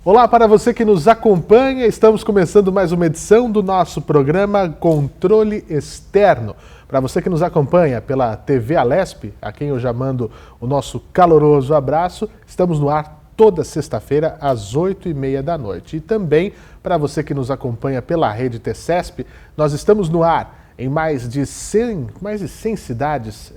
Olá para você que nos acompanha, estamos começando mais uma edição do nosso programa Controle Externo. Para você que nos acompanha pela TV Alesp, a quem eu já mando o nosso caloroso abraço, estamos no ar toda sexta-feira às 8h30 da noite. E também para você que nos acompanha pela rede TCESP, nós estamos no ar em mais de 100 cidades,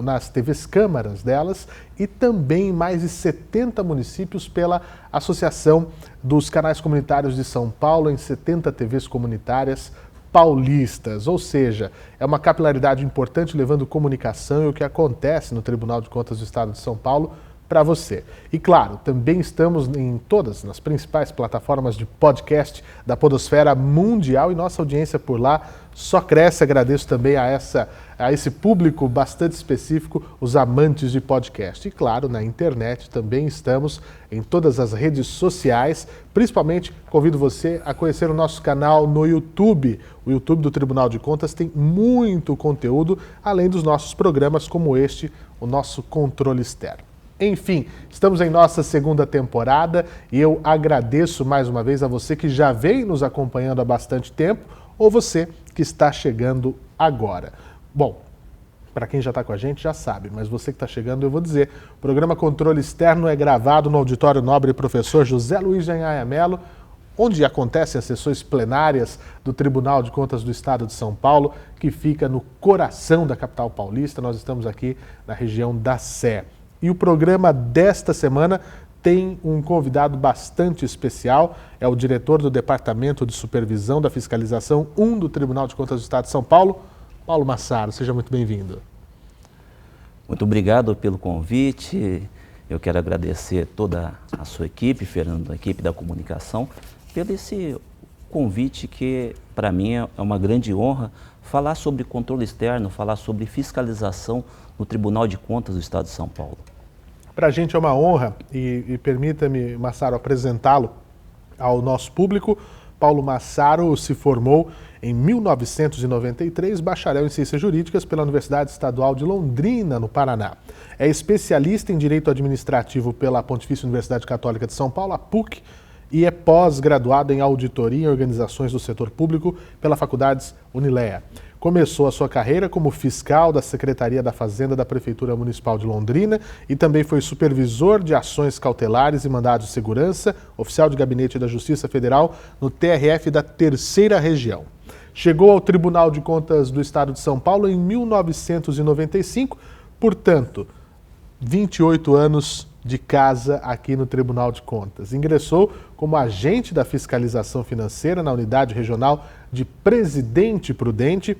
nas TVs câmaras delas, e também em mais de 70 municípios pela Associação dos Canais Comunitários de São Paulo, em 70 TVs comunitárias paulistas. Ou seja, é uma capilaridade importante levando comunicação e o que acontece no Tribunal de Contas do Estado de São Paulo para você. E claro, também estamos em todas, nas principais plataformas de podcast da podosfera mundial e nossa audiência por lá só cresce. Agradeço também a esse público bastante específico, os amantes de podcast. E claro, na internet também estamos em todas as redes sociais. Principalmente convido você a conhecer o nosso canal no YouTube. O YouTube do Tribunal de Contas tem muito conteúdo, além dos nossos programas como este, o nosso Controle Externo. Enfim, estamos em nossa segunda temporada e eu agradeço mais uma vez a você que já vem nos acompanhando há bastante tempo ou você que está chegando agora. Bom, para quem já está com a gente já sabe, mas você que está chegando eu vou dizer, o programa Controle Externo é gravado no Auditório Nobre Professor José Luiz de Anhaya Mello, onde acontecem as sessões plenárias do Tribunal de Contas do Estado de São Paulo, que fica no coração da capital paulista. Nós estamos aqui na região da Sé. E o programa desta semana tem um convidado bastante especial, é o diretor do Departamento de Supervisão da Fiscalização 1 do Tribunal de Contas do Estado de São Paulo, Paulo Massaro. Seja muito bem-vindo. Muito obrigado pelo convite. Eu quero agradecer toda a sua equipe, Fernando, a equipe da comunicação, pelo esse convite que, para mim, é uma grande honra falar sobre controle externo, falar sobre fiscalização no Tribunal de Contas do Estado de São Paulo. Para a gente é uma honra e permita-me, Massaro, apresentá-lo ao nosso público. Paulo Massaro se formou em 1993, bacharel em Ciências Jurídicas pela Universidade Estadual de Londrina, no Paraná. É especialista em Direito Administrativo pela Pontifícia Universidade Católica de São Paulo, a PUC, e é pós-graduado em Auditoria em Organizações do Setor Público pela Faculdades Unilea. Começou a sua carreira como fiscal da Secretaria da Fazenda da Prefeitura Municipal de Londrina e também foi supervisor de ações cautelares e mandados de segurança, oficial de gabinete da Justiça Federal no TRF da Terceira Região. Chegou ao Tribunal de Contas do Estado de São Paulo em 1995, portanto, 28 anos de casa aqui no Tribunal de Contas. Ingressou como agente da fiscalização financeira na Unidade Regional de Presidente Prudente,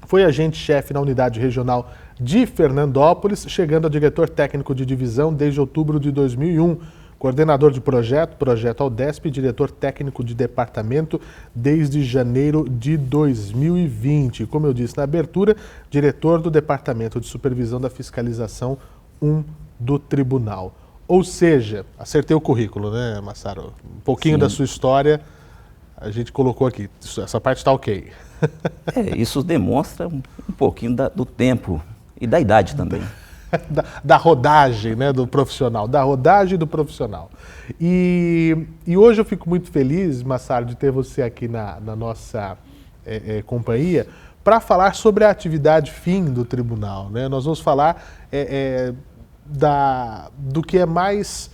foi agente-chefe na Unidade Regional de Fernandópolis, chegando a diretor técnico de divisão desde outubro de 2001, coordenador de projeto Aldesp e diretor técnico de departamento desde janeiro de 2020. Como eu disse na abertura, diretor do Departamento de Supervisão da Fiscalização 1 do Tribunal. Ou seja, acertei o currículo, né, Massaro? Um pouquinho Sim. Da sua história a gente colocou aqui. Essa parte está ok. Isso demonstra um pouquinho do tempo e da idade também. Da rodagem, né, do profissional, da rodagem do profissional. E hoje eu fico muito feliz, Massaro, de ter você aqui na nossa companhia para falar sobre a atividade fim do tribunal, né? Nós vamos falar do que é mais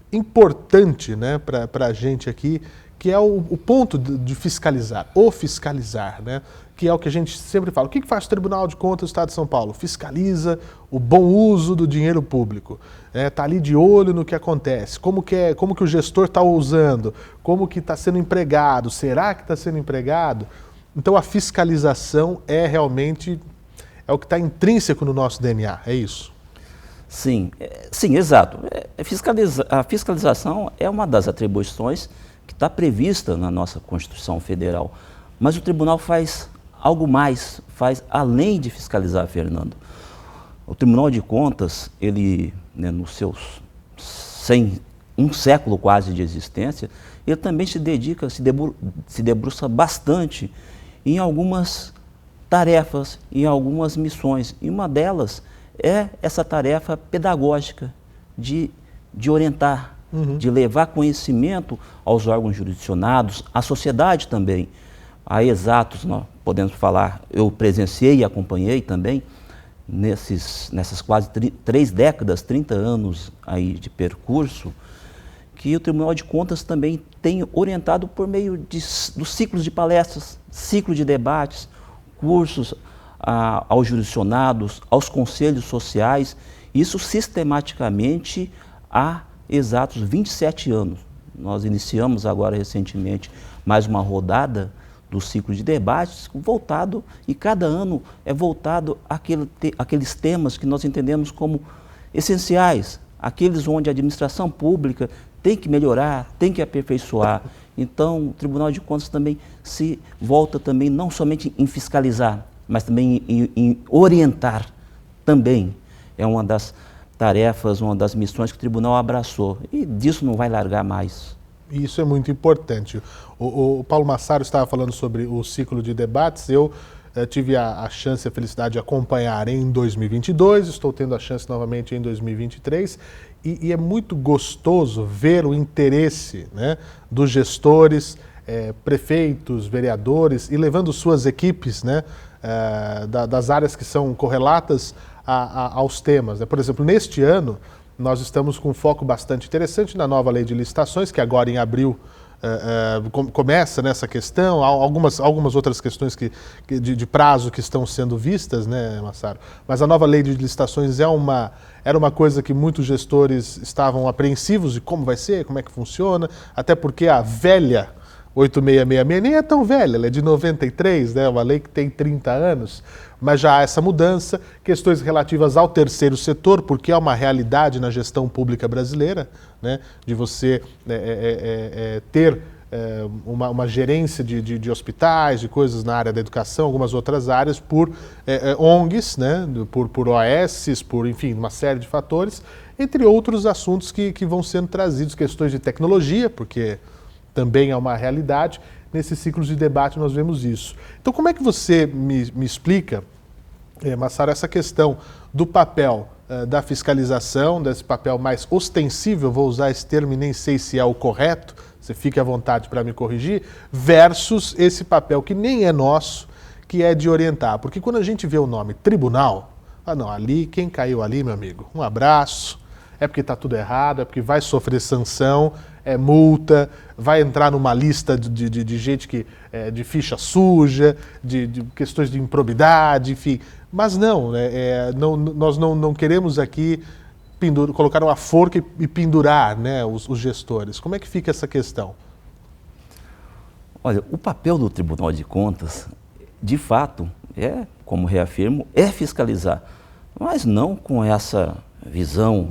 importante, né, para a gente aqui, que é o ponto de fiscalizar, o fiscalizar, né, que é o que a gente sempre fala. O que faz o Tribunal de Contas do Estado de São Paulo? Fiscaliza o bom uso do dinheiro público, está ali de olho no que acontece, como que o gestor está usando, como que está sendo empregado, será que está sendo empregado? Então a fiscalização é o que está intrínseco no nosso DNA, é isso? Sim, exato. A fiscalização é uma das atribuições que está prevista na nossa Constituição Federal. Mas o tribunal faz algo mais, faz além de fiscalizar, Fernando. O Tribunal de Contas, ele, né, nos seus um século quase de existência, ele também se dedica, se debruça bastante em algumas tarefas, em algumas missões. E uma delas é essa tarefa pedagógica de orientar, de levar conhecimento aos órgãos jurisdicionados, à sociedade também. Há exatos, nós podemos falar, eu presenciei e acompanhei também, nessas quase 3 décadas, 30 anos aí de percurso, que o Tribunal de Contas também tem orientado por meio dos ciclos de palestras, ciclo de debates, cursos aos jurisdicionados, aos conselhos sociais, isso sistematicamente há exatos 27 anos. Nós iniciamos agora recentemente mais uma rodada do ciclo de debates voltado, e cada ano é voltado àqueles temas que nós entendemos como essenciais, aqueles onde a administração pública tem que melhorar, tem que aperfeiçoar. Então, o Tribunal de Contas também se volta também não somente em fiscalizar, mas também em orientar também. É uma das tarefas, uma das missões que o Tribunal abraçou, e disso não vai largar mais. Isso é muito importante. O Paulo Massaro estava falando sobre o ciclo de debates. Eu tive a chance e a felicidade de acompanhar em 2022, estou tendo a chance novamente em 2023, e é muito gostoso ver o interesse, né, dos gestores, prefeitos, vereadores, e levando suas equipes, né, das áreas que são correlatas aos temas, né? Por exemplo, neste ano, nós estamos com um foco bastante interessante na nova lei de licitações, que agora em abril começa nessa questão, algumas outras questões de prazo que estão sendo vistas, né, Massaro? Mas a nova lei de licitações era uma coisa que muitos gestores estavam apreensivos de como vai ser, como é que funciona, até porque a velha 8666 nem é tão velha, ela é de 93, né, uma lei que tem 30 anos, mas já há essa mudança, questões relativas ao terceiro setor, porque é uma realidade na gestão pública brasileira, né, de você ter uma gerência de hospitais, de coisas na área da educação, algumas outras áreas, por ONGs, né, por OASs, por, enfim, uma série de fatores, entre outros assuntos que vão sendo trazidos, questões de tecnologia, porque também é uma realidade. Nesses ciclos de debate nós vemos isso. Então, como é que você me explica, Massaro, essa questão do papel da fiscalização, desse papel mais ostensível, vou usar esse termo e nem sei se é o correto, você fique à vontade para me corrigir, versus esse papel que nem é nosso, que é de orientar. Porque quando a gente vê o nome tribunal, não, ali, quem caiu ali, meu amigo, um abraço, é porque está tudo errado, é porque vai sofrer sanção, multa, vai entrar numa lista de gente que de ficha suja, de questões de improbidade, enfim. Mas não, nós não queremos aqui colocar uma forca e pendurar, né, os gestores. Como é que fica essa questão? Olha, o papel do Tribunal de Contas, de fato, como reafirmo, é fiscalizar, mas não com essa visão,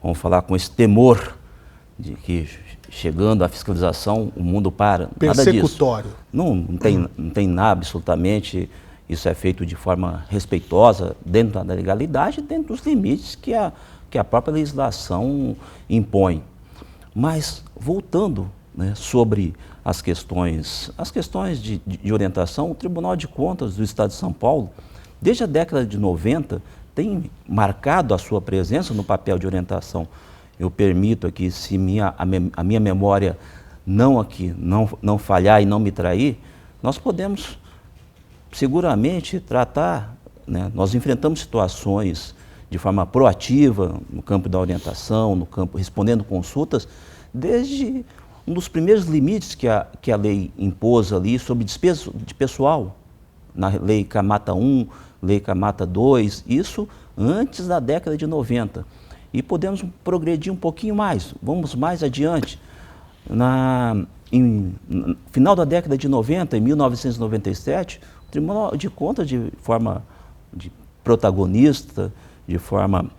vamos falar, com esse temor de que chegando à fiscalização o mundo para. Persecutório. Nada disso. Não tem nada, absolutamente. Isso é feito de forma respeitosa, dentro da legalidade, dentro dos limites que a própria legislação impõe. Mas, voltando, né, sobre as questões de orientação, o Tribunal de Contas do Estado de São Paulo, desde a década de 90, tem marcado a sua presença no papel de orientação. Eu permito aqui, se a minha memória não falhar e não me trair, nós podemos seguramente tratar, né, nós enfrentamos situações de forma proativa no campo da orientação, no campo respondendo consultas, desde um dos primeiros limites que a lei impôs ali sobre despesa de pessoal, na lei Camata 1, lei Camata 2, isso antes da década de 90. E podemos progredir um pouquinho mais, vamos mais adiante. No final da década de 90, em 1997, o Tribunal de Contas, de forma de protagonista, de forma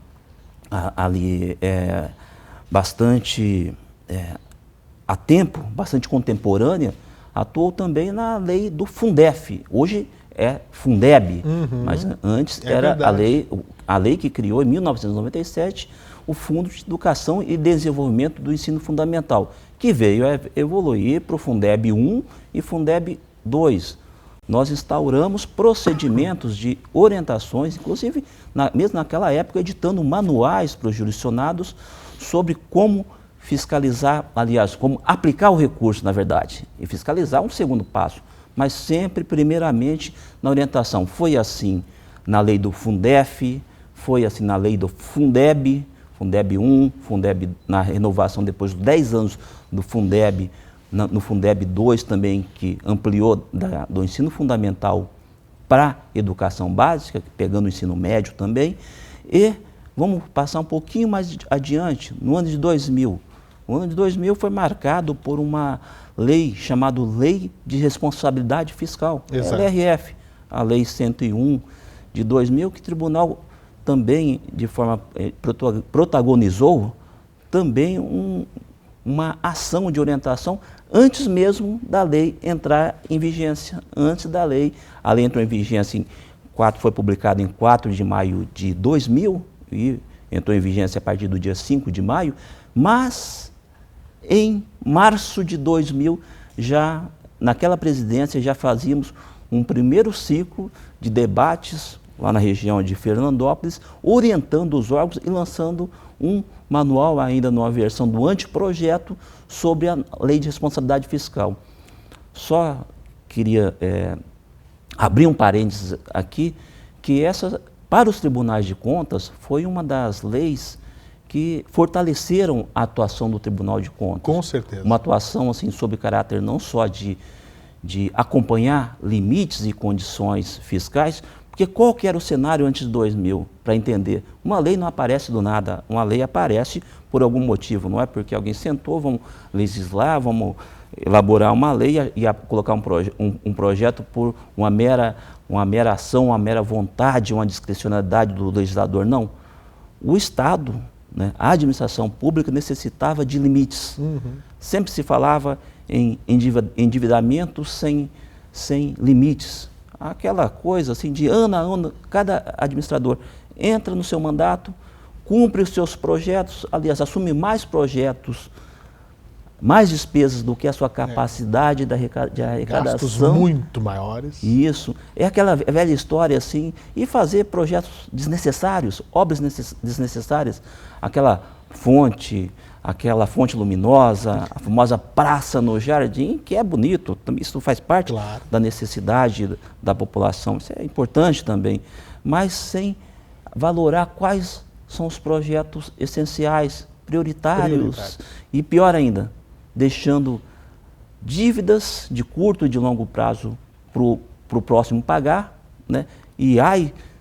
ali bastante a tempo, bastante contemporânea, atuou também na lei do Fundef. Hoje é Fundeb, mas antes era a lei que criou em 1997 o Fundo de Educação e Desenvolvimento do Ensino Fundamental, que veio a evoluir para o Fundeb 1 e Fundeb 2. Nós instauramos procedimentos de orientações, inclusive, mesmo naquela época, editando manuais para os jurisdicionados sobre como fiscalizar, aliás, como aplicar o recurso, na verdade, e fiscalizar um segundo passo, mas sempre, primeiramente, na orientação. Foi assim na lei do Fundef, foi assim na lei do Fundeb, Fundeb 1, Fundeb na renovação depois de 10 anos do Fundeb, no Fundeb 2 também, que ampliou do ensino fundamental para educação básica, pegando o ensino médio também. E vamos passar um pouquinho mais adiante, no ano de 2000. O ano de 2000 foi marcado por uma lei chamada Lei de Responsabilidade Fiscal, LRF, a Lei 101 de 2000, que o tribunal também, de forma, protagonizou também uma ação de orientação antes mesmo da lei entrar em vigência, antes da lei. A lei entrou em vigência, foi publicada em 4 de maio de 2000 e entrou em vigência a partir do dia 5 de maio, mas em março de 2000, já naquela presidência, já fazíamos um primeiro ciclo de debates lá na região de Fernandópolis, orientando os órgãos e lançando um manual, ainda numa versão do anteprojeto, sobre a Lei de Responsabilidade Fiscal. Só queria abrir um parênteses aqui, que essa, para os tribunais de contas, foi uma das leis que fortaleceram a atuação do Tribunal de Contas. Com certeza. Uma atuação assim, sob caráter não só de acompanhar limites e condições fiscais, porque qual que era o cenário antes de 2000, para entender? Uma lei não aparece do nada, uma lei aparece por algum motivo, não é porque alguém sentou, vamos legislar, vamos elaborar uma lei e colocar um projeto por uma mera ação, uma mera vontade, uma discricionalidade do legislador, não. O Estado, né, a administração pública necessitava de limites. Sempre se falava em endividamento sem limites. Aquela coisa assim de ano a ano, cada administrador entra no seu mandato, cumpre os seus projetos, aliás, assume mais projetos, mais despesas do que a sua capacidade de arrecadação. Gastos muito maiores. Isso. É aquela velha história assim, e fazer projetos desnecessários, obras desnecessárias, aquela fonte luminosa, a famosa praça no jardim, que é bonito, isso faz parte da necessidade da população, isso é importante também, mas sem valorar quais são os projetos essenciais, prioritários. E pior ainda, deixando dívidas de curto e de longo prazo para o próximo pagar, né? E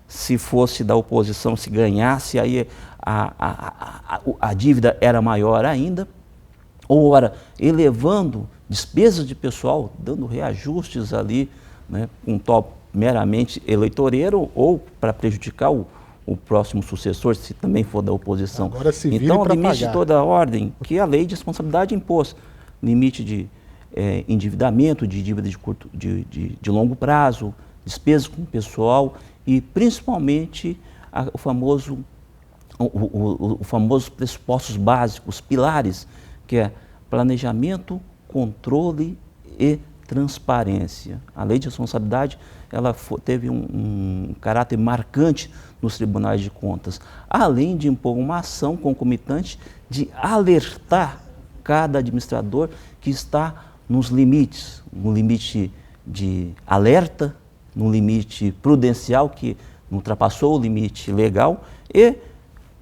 se fosse da oposição, se ganhasse, aí a dívida era maior ainda, ou elevando despesas de pessoal, dando reajustes ali, né, com um top meramente eleitoreiro, ou para prejudicar o próximo sucessor, se também for da oposição. Agora se vire então, o limite pagar. de toda a ordem, que a lei de responsabilidade impôs, limite de endividamento, de dívida de longo prazo, despesas com o pessoal e, principalmente, o famoso pressupostos básicos, pilares, que é planejamento, controle e transparência. A lei de responsabilidade ela teve um caráter marcante nos tribunais de contas, além de impor uma ação concomitante de alertar cada administrador que está nos limites, no limite de alerta, no limite prudencial, que não ultrapassou o limite legal, e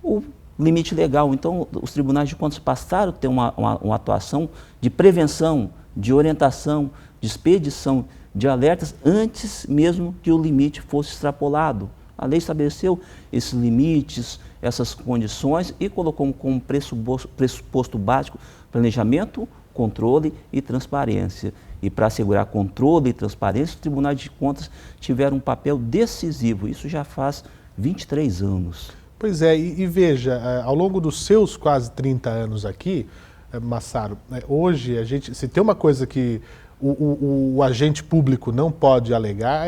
o limite legal. Então, os tribunais de contas passaram a ter uma atuação de prevenção, de orientação, de expedição de alertas antes mesmo que o limite fosse extrapolado. A lei estabeleceu esses limites, essas condições e colocou como pressuposto básico planejamento, controle e transparência. E para assegurar controle e transparência, os tribunais de contas tiveram um papel decisivo. Isso já faz 23 anos. Pois é, e veja, ao longo dos seus quase 30 anos aqui, Massaro, hoje se tem uma coisa que o agente público não pode alegar,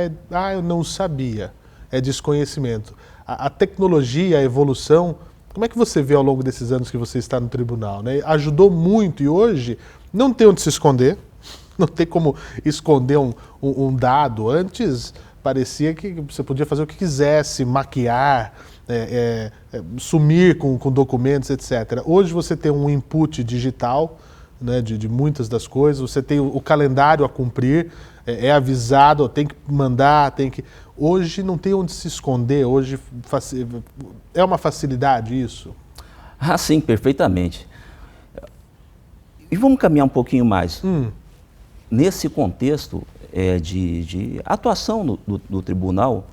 eu não sabia, é desconhecimento. A tecnologia, a evolução, como é que você vê ao longo desses anos que você está no tribunal, né? Ajudou muito e hoje não tem onde se esconder, não tem como esconder um dado. Antes, parecia que você podia fazer o que quisesse, maquiar, sumir com documentos, etc. Hoje você tem um input digital, né, de muitas das coisas, você tem o calendário a cumprir, é avisado, tem que mandar, tem que... Hoje não tem onde se esconder, hoje é uma facilidade isso? Ah, sim, perfeitamente. E vamos caminhar um pouquinho mais. Nesse contexto de atuação do tribunal,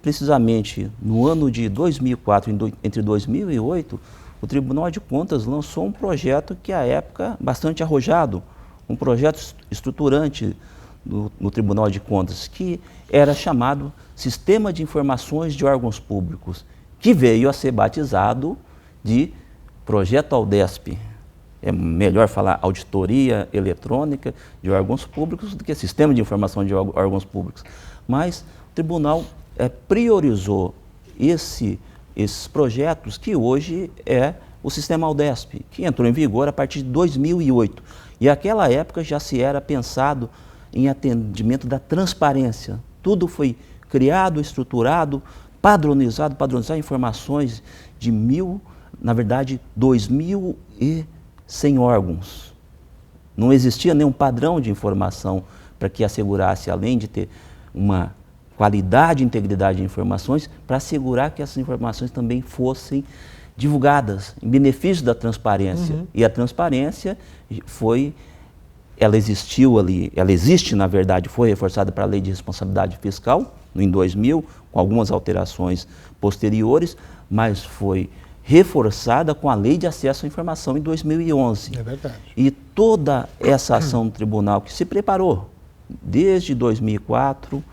precisamente no ano de 2004, entre 2008, o Tribunal de Contas lançou um projeto que, à época, bastante arrojado, um projeto estruturante no Tribunal de Contas, que era chamado Sistema de Informações de Órgãos Públicos, que veio a ser batizado de Projeto Aldesp. É melhor falar auditoria eletrônica de órgãos públicos do que sistema de informação de órgãos públicos. Mas o tribunal priorizou esses projetos, que hoje é o sistema Aldesp, que entrou em vigor a partir de 2008. E naquela época já se era pensado em atendimento da transparência. Tudo foi criado, estruturado, padronizar informações de 2.100 órgãos. Não existia nenhum padrão de informação para que assegurasse, além de ter uma qualidade e integridade de informações, para assegurar que essas informações também fossem divulgadas em benefício da transparência. E a transparência ela existiu ali, ela existe, na verdade, foi reforçada para a Lei de Responsabilidade Fiscal, em 2000, com algumas alterações posteriores, mas foi reforçada com a Lei de Acesso à Informação em 2011. É verdade. E toda essa ação do tribunal que se preparou desde 2004,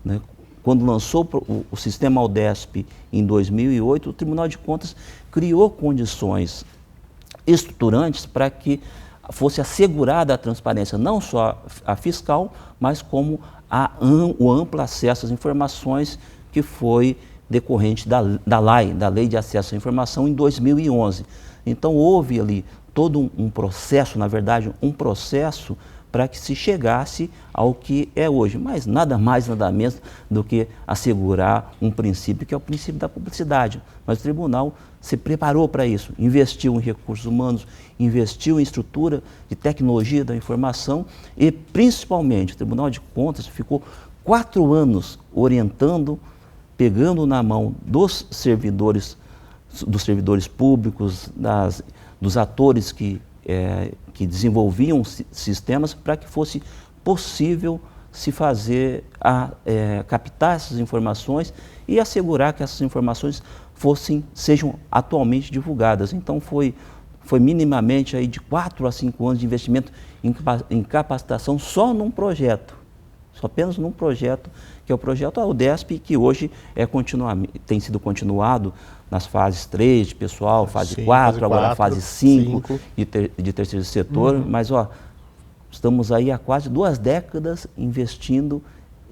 né, quando lançou o sistema Aldesp em 2008, o Tribunal de Contas criou condições estruturantes para que fosse assegurada a transparência, não só a fiscal, mas como o amplo acesso às informações, que foi decorrente da Lei de Acesso à Informação, em 2011. Então houve ali todo um processo, na verdade, um processo para que se chegasse ao que é hoje, mas nada mais, nada menos do que assegurar um princípio, que é o princípio da publicidade. Mas o tribunal se preparou para isso, investiu em recursos humanos, investiu em estrutura de tecnologia da informação e, principalmente, o Tribunal de Contas ficou 4 anos orientando, pegando na mão dos servidores públicos, dos atores que desenvolviam sistemas, para que fosse possível se fazer, captar essas informações e assegurar que essas informações sejam atualmente divulgadas. Então foi minimamente aí de 4 a 5 anos de investimento em capacitação só num projeto, só apenas num projeto, que é o projeto Aldesp, que hoje tem sido continuado nas fases 3 de pessoal, fase 4, agora fase 5 de terceiro setor, mas estamos aí há quase 2 décadas investindo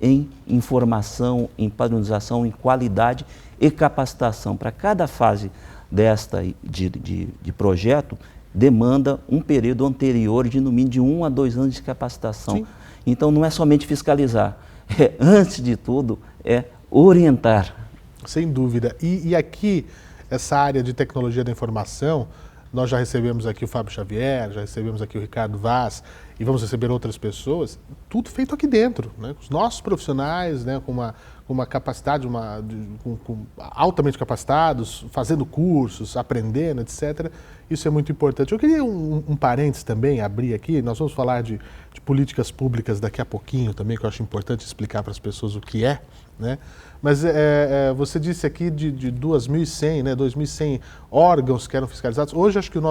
em informação, em padronização, em qualidade e capacitação. Para cada fase desta de projeto, demanda um período anterior de no mínimo de 1 a 2 anos de capacitação. Sim. Então não é somente fiscalizar, antes de tudo, é orientar. Sem dúvida. E aqui, essa área de tecnologia da informação, nós já recebemos aqui o Fábio Xavier, já recebemos aqui o Ricardo Vaz, e vamos receber outras pessoas, tudo feito aqui dentro, né? Os nossos profissionais, né, com uma capacidade, com altamente capacitados, fazendo cursos, aprendendo, etc. Isso é muito importante. Eu queria um parênteses também, abrir aqui, nós vamos falar de políticas públicas daqui a pouquinho também, que eu acho importante explicar para as pessoas o que é, né? Mas você disse aqui de 2.100, né, 2.100 órgãos que eram fiscalizados. Hoje acho que eu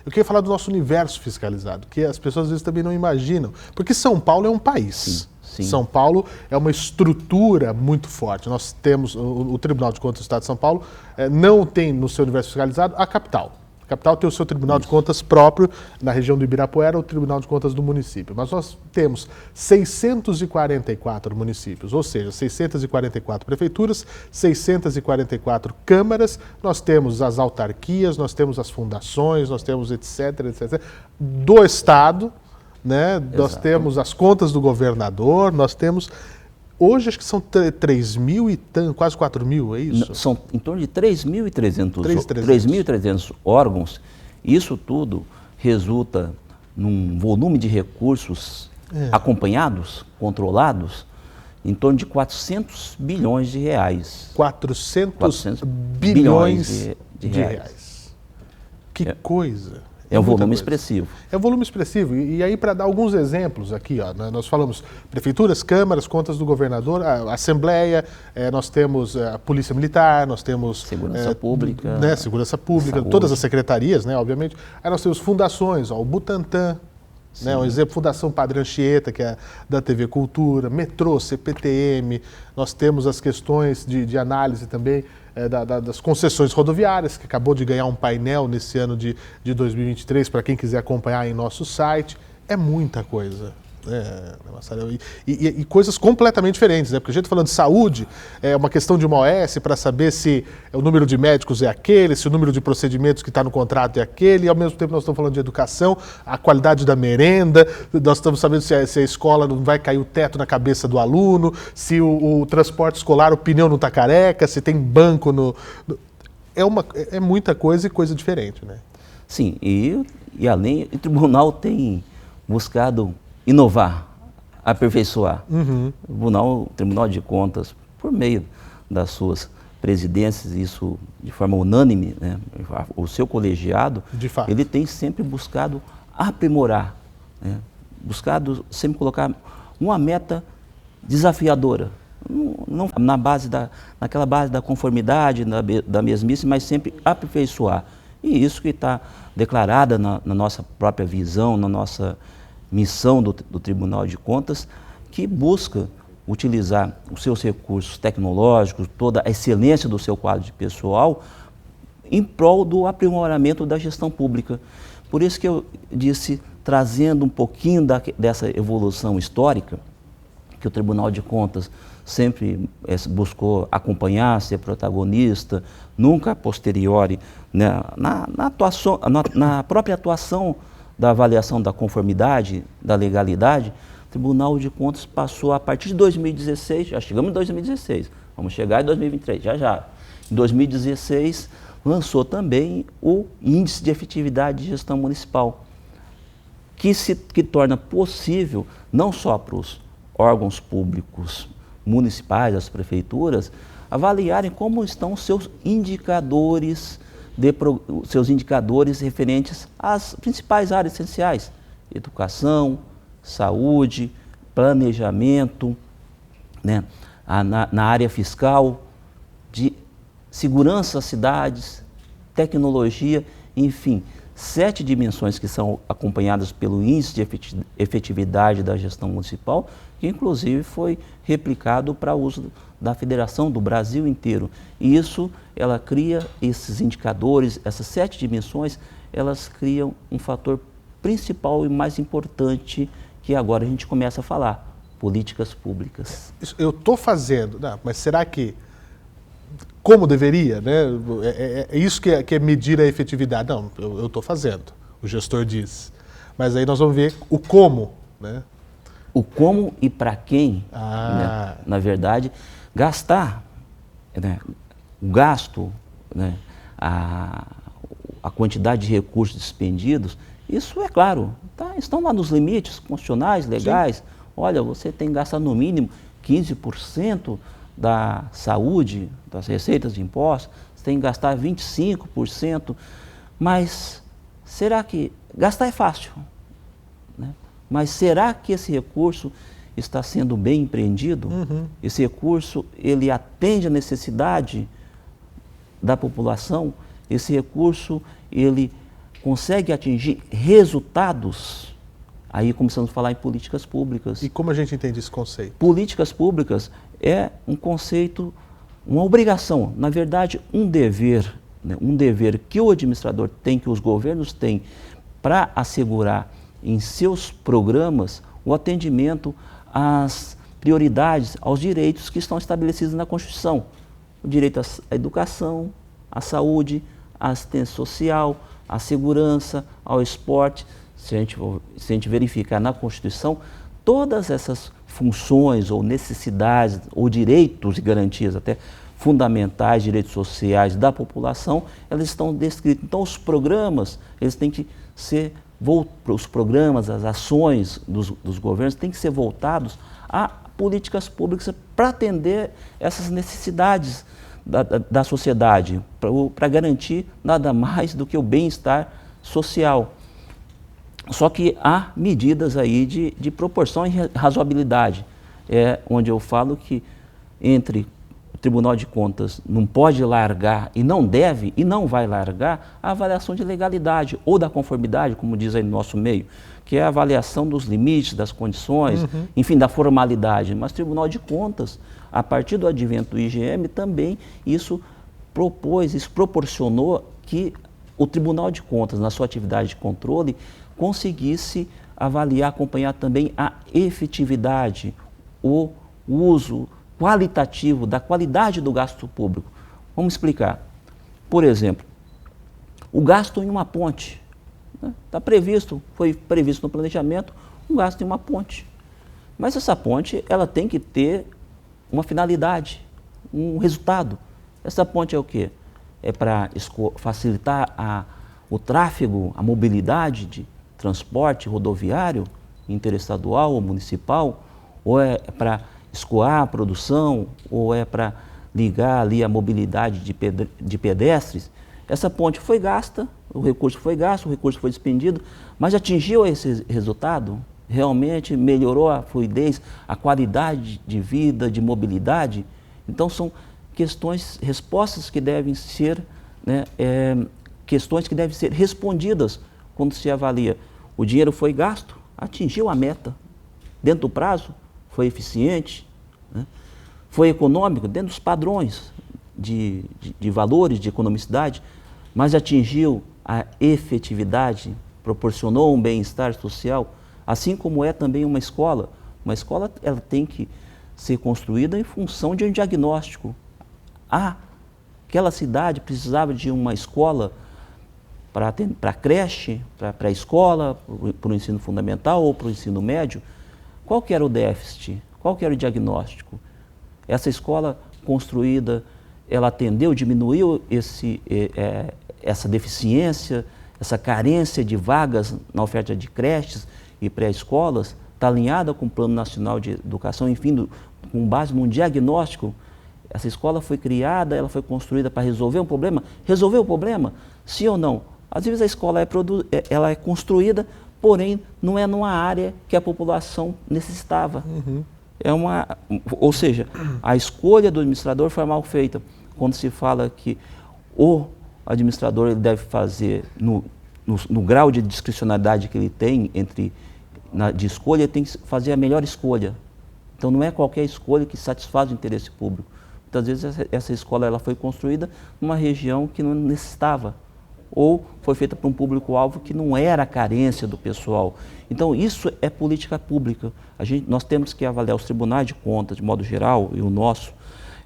queria falar do nosso universo fiscalizado, que as pessoas às vezes também não imaginam, porque São Paulo é um país. Sim. Sim. São Paulo é uma estrutura muito forte. Nós temos, o Tribunal de Contas do Estado de São Paulo não tem no seu universo fiscalizado a capital. A capital tem o seu Tribunal de Contas próprio, na região do Ibirapuera, o Tribunal de Contas do município. Mas nós temos 644 municípios, ou seja, 644 prefeituras, 644 câmaras, nós temos as autarquias, nós temos as fundações, nós temos etc, do Estado, né? Nós Exato. temos as contas do governador, nós temos... Hoje acho que são 3 mil e quase 4 mil, é isso? São em torno de 3.300 órgãos. Isso tudo resulta num volume de recursos acompanhados, controlados, em torno de 400 bilhões de reais. 400 bilhões de reais. Que coisa! É um volume expressivo. É um volume expressivo. E aí, para dar alguns exemplos aqui, ó, nós falamos prefeituras, câmaras, contas do governador, a Assembleia, nós temos a Polícia Militar, nós temos... Segurança Pública. Né, Segurança Pública, Saúde. todas as secretarias, né, obviamente. Aí nós temos fundações, ó, o Butantan, né, um exemplo, Fundação Padre Anchieta, que é da TV Cultura, Metrô, CPTM, nós temos as questões de análise também das concessões rodoviárias, que acabou de ganhar um painel nesse ano de 2023, para quem quiser acompanhar em nosso site. É muita coisa. E coisas completamente diferentes, né? Porque a gente falando de saúde, é uma questão de uma OS para saber se o número de médicos é aquele, se o número de procedimentos que está no contrato é aquele, e ao mesmo tempo nós estamos falando de educação, a qualidade da merenda, nós estamos sabendo se a escola não vai cair o teto na cabeça do aluno, se o transporte escolar, o pneu não está careca, se tem banco é muita coisa e coisa diferente, né? Sim, e além, o tribunal tem buscado inovar, aperfeiçoar. O Tribunal de Contas, por meio das suas presidências, isso de forma unânime, né, o seu colegiado, ele tem sempre buscado aprimorar, né, buscado sempre colocar uma meta desafiadora, não naquela base da conformidade, da mesmice, mas sempre aperfeiçoar. E isso que está declarada na nossa própria visão, na nossa missão do Tribunal de Contas, que busca utilizar os seus recursos tecnológicos, toda a excelência do seu quadro de pessoal, em prol do aprimoramento da gestão pública. Por isso que eu disse, trazendo um pouquinho dessa evolução histórica, que o Tribunal de Contas sempre buscou acompanhar, ser protagonista, nunca a posteriori, né, na própria atuação da avaliação da conformidade, da legalidade. O Tribunal de Contas passou a partir de 2016, já chegamos em 2016, vamos chegar em 2023, já. Em 2016, lançou também o Índice de Efetividade de Gestão Municipal, que torna possível, não só para os órgãos públicos municipais, as prefeituras, avaliarem como estão os seus indicadores referentes às principais áreas essenciais: educação, saúde, planejamento, né? Na área fiscal, de segurança às cidades, tecnologia, enfim, 7 dimensões que são acompanhadas pelo Índice de Efetividade da Gestão Municipal, que inclusive foi replicado para uso da Federação do Brasil inteiro. E isso, ela cria esses indicadores, essas 7 dimensões, elas criam um fator principal e mais importante que agora a gente começa a falar: políticas públicas. Eu estou fazendo, mas será que, como deveria, né? É isso que é medir a efetividade. Não, eu estou fazendo, o gestor diz. Mas aí nós vamos ver o como, né? O como e para quem, né? Na verdade, gastar, né? O gasto, né? A quantidade de recursos dispendidos, isso é claro, estão lá nos limites constitucionais, legais. Sim. Olha, você tem que gastar no mínimo 15% da saúde, das receitas de impostos, você tem que gastar 25%, mas será que... Gastar é fácil, né? Mas será que esse recurso está sendo bem empreendido? Esse recurso, ele atende a necessidade da população? Esse recurso, ele consegue atingir resultados? Aí começamos a falar em políticas públicas. E como a gente entende esse conceito? Políticas públicas é um conceito, uma obrigação, na verdade, um dever, né? Um dever que o administrador tem, que os governos têm, para assegurar em seus programas o atendimento às prioridades, aos direitos que estão estabelecidos na Constituição. O direito à educação, à saúde, à assistência social, à segurança, ao esporte. se a gente verificar na Constituição, todas essas funções ou necessidades ou direitos e garantias até fundamentais, direitos sociais da população, elas estão descritas. Então, os programas, eles têm que ser, os programas, as ações dos governos têm que ser voltados a políticas públicas para atender essas necessidades da sociedade, para garantir nada mais do que o bem-estar social. Só que há medidas aí de proporção e razoabilidade, onde eu falo que entre o Tribunal de Contas não pode largar e não deve e não vai largar a avaliação de legalidade ou da conformidade, como diz aí no nosso meio, que é a avaliação dos limites, das condições, enfim, da formalidade. Mas o Tribunal de Contas, a partir do advento do IGM, também isso proporcionou que o Tribunal de Contas, na sua atividade de controle, conseguisse avaliar, acompanhar também a efetividade, o uso qualitativo, da qualidade do gasto público. Vamos explicar. Por exemplo, o gasto em uma ponte. Está previsto, foi previsto no planejamento, um gasto em uma ponte. Mas essa ponte, ela tem que ter uma finalidade, um resultado. Essa ponte é o quê? É para facilitar o tráfego, a mobilidade de transporte rodoviário, interestadual ou municipal, ou é para escoar a produção, ou é para ligar ali a mobilidade de pedestres. Essa ponte foi gasta, o recurso foi gasto, o recurso foi despendido, mas atingiu esse resultado? Realmente melhorou a fluidez, a qualidade de vida, de mobilidade? Então são questões, respostas que devem ser, questões que devem ser respondidas quando se avalia. O dinheiro foi gasto, atingiu a meta, dentro do prazo, foi eficiente, foi econômico, dentro dos padrões de valores, de economicidade, mas atingiu a efetividade, proporcionou um bem-estar social, assim como é também uma escola. Uma escola, ela tem que ser construída em função de um diagnóstico. Aquela cidade precisava de uma escola para a creche, para a escola, para o ensino fundamental ou para o ensino médio. Qual que era o déficit? Qual que era o diagnóstico? Essa escola construída, ela atendeu, diminuiu essa deficiência, essa carência de vagas na oferta de creches e pré-escolas? Está alinhada com o Plano Nacional de Educação, enfim, com base num diagnóstico. Essa escola foi criada, ela foi construída para resolver um problema? Resolveu o problema? Sim ou não? Às vezes a escola ela é construída, porém não é numa área que a população necessitava. Ou seja, a escolha do administrador foi mal feita. Quando se fala que o administrador ele deve fazer, no grau de discricionalidade que ele tem de escolha, ele tem que fazer a melhor escolha. Então não é qualquer escolha que satisfaz o interesse público. Muitas vezes essa escola ela foi construída numa região que não necessitava, ou foi feita para um público-alvo que não era a carência do pessoal. Então isso é política pública. Nós temos que avaliar os tribunais de contas, de modo geral, e o nosso,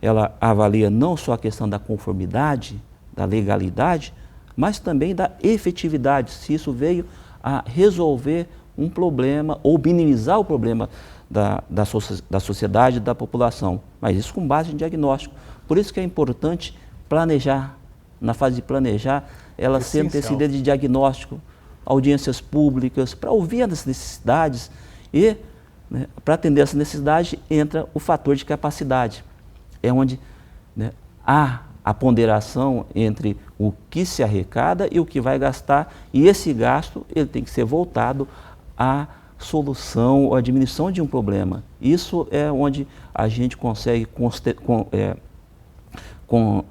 ela avalia não só a questão da conformidade, da legalidade, mas também da efetividade, se isso veio a resolver um problema ou minimizar o problema da sociedade, da população. Mas isso com base em diagnóstico. Por isso que é importante planejar. Na fase de planejar, ela ser antecedida de diagnóstico, audiências públicas, para ouvir as necessidades e, para atender essa necessidade, entra o fator de capacidade. É onde há a ponderação entre o que se arrecada e o que vai gastar, e esse gasto ele tem que ser voltado à solução ou à diminuição de um problema. Isso é onde a gente consegue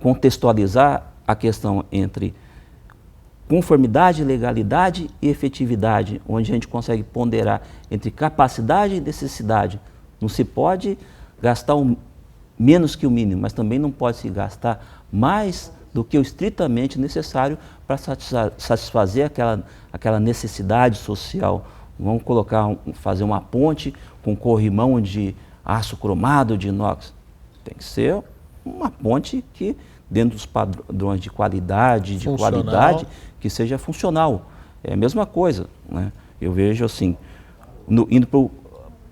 contextualizar a questão entre conformidade, legalidade e efetividade, onde a gente consegue ponderar entre capacidade e necessidade. Não se pode gastar menos que o mínimo, mas também não pode se gastar mais do que o estritamente necessário para satisfazer aquela necessidade social. Vamos fazer uma ponte com corrimão de aço cromado, de inox. Tem que ser uma ponte que, dentro dos padrões de qualidade, de qualidade, que seja funcional. É a mesma coisa, Eu vejo assim, indo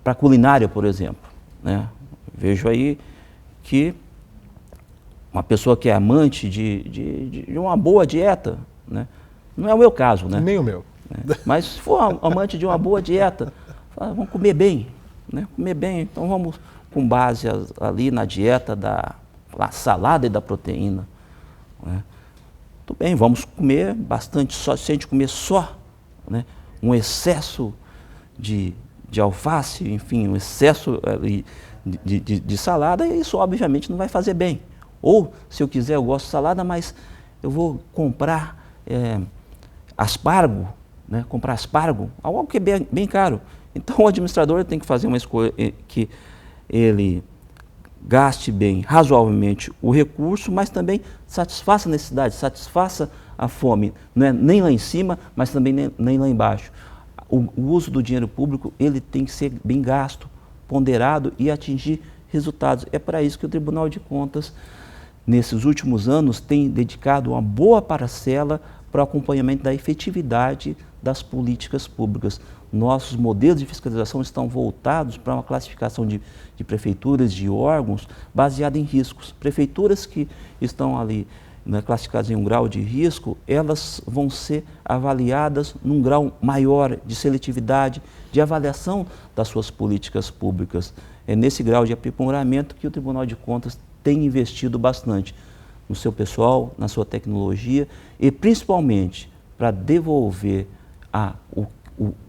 para a culinária, por exemplo, né? Vejo aí que uma pessoa que é amante de uma boa dieta, né? Não é o meu caso, né? Nem o meu. Mas se for amante de uma boa dieta, vamos comer bem, né? Comer bem, então vamos com base ali na dieta da salada e da proteína, né? Tudo bem, vamos comer bastante, se a gente comer só, né, um excesso de alface, enfim, um excesso de salada, isso obviamente não vai fazer bem. Ou, se eu quiser, eu gosto de salada, mas eu vou comprar aspargo, né, comprar aspargo, algo que é bem caro. Então o administrador tem que fazer uma escolha que ele gaste bem, razoavelmente, o recurso, mas também satisfaça a necessidade, satisfaça a fome, não é nem lá em cima, mas também nem lá embaixo. O uso do dinheiro público, ele tem que ser bem gasto, ponderado e atingir resultados. É para isso que o Tribunal de Contas, nesses últimos anos, tem dedicado uma boa parcela para o acompanhamento da efetividade das políticas públicas. Nossos modelos de fiscalização estão voltados para uma classificação de prefeituras, de órgãos, baseada em riscos. Prefeituras que estão ali, né, classificadas em um grau de risco, elas vão ser avaliadas num grau maior de seletividade, de avaliação das suas políticas públicas. É nesse grau de aprimoramento que o Tribunal de Contas tem investido bastante no seu pessoal, na sua tecnologia e principalmente para devolver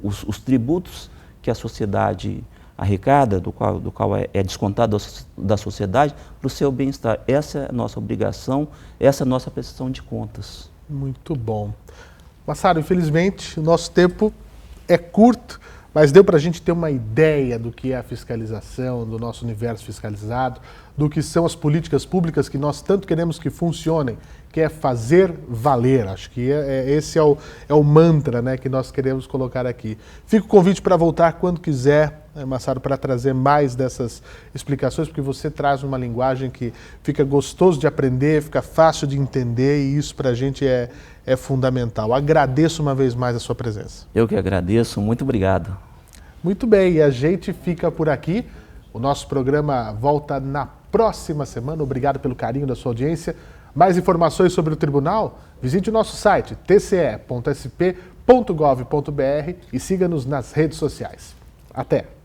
os tributos que a sociedade arrecada, do qual é descontado da sociedade, para o seu bem-estar. Essa é a nossa obrigação, essa é a nossa prestação de contas. Muito bom. Massaro, infelizmente, o nosso tempo é curto, mas deu para a gente ter uma ideia do que é a fiscalização, do nosso universo fiscalizado, do que são as políticas públicas que nós tanto queremos que funcionem, que é fazer valer. Acho que esse é o mantra, né, que nós queremos colocar aqui. Fica o convite para voltar quando quiser, Massaro, para trazer mais dessas explicações, porque você traz uma linguagem que fica gostoso de aprender, fica fácil de entender e isso para a gente é fundamental. Agradeço uma vez mais a sua presença. Eu que agradeço, muito obrigado. Muito bem, e a gente fica por aqui. O nosso programa volta na próxima semana. Obrigado pelo carinho da sua audiência. Mais informações sobre o Tribunal? Visite o nosso site tce.sp.gov.br e siga-nos nas redes sociais. Até!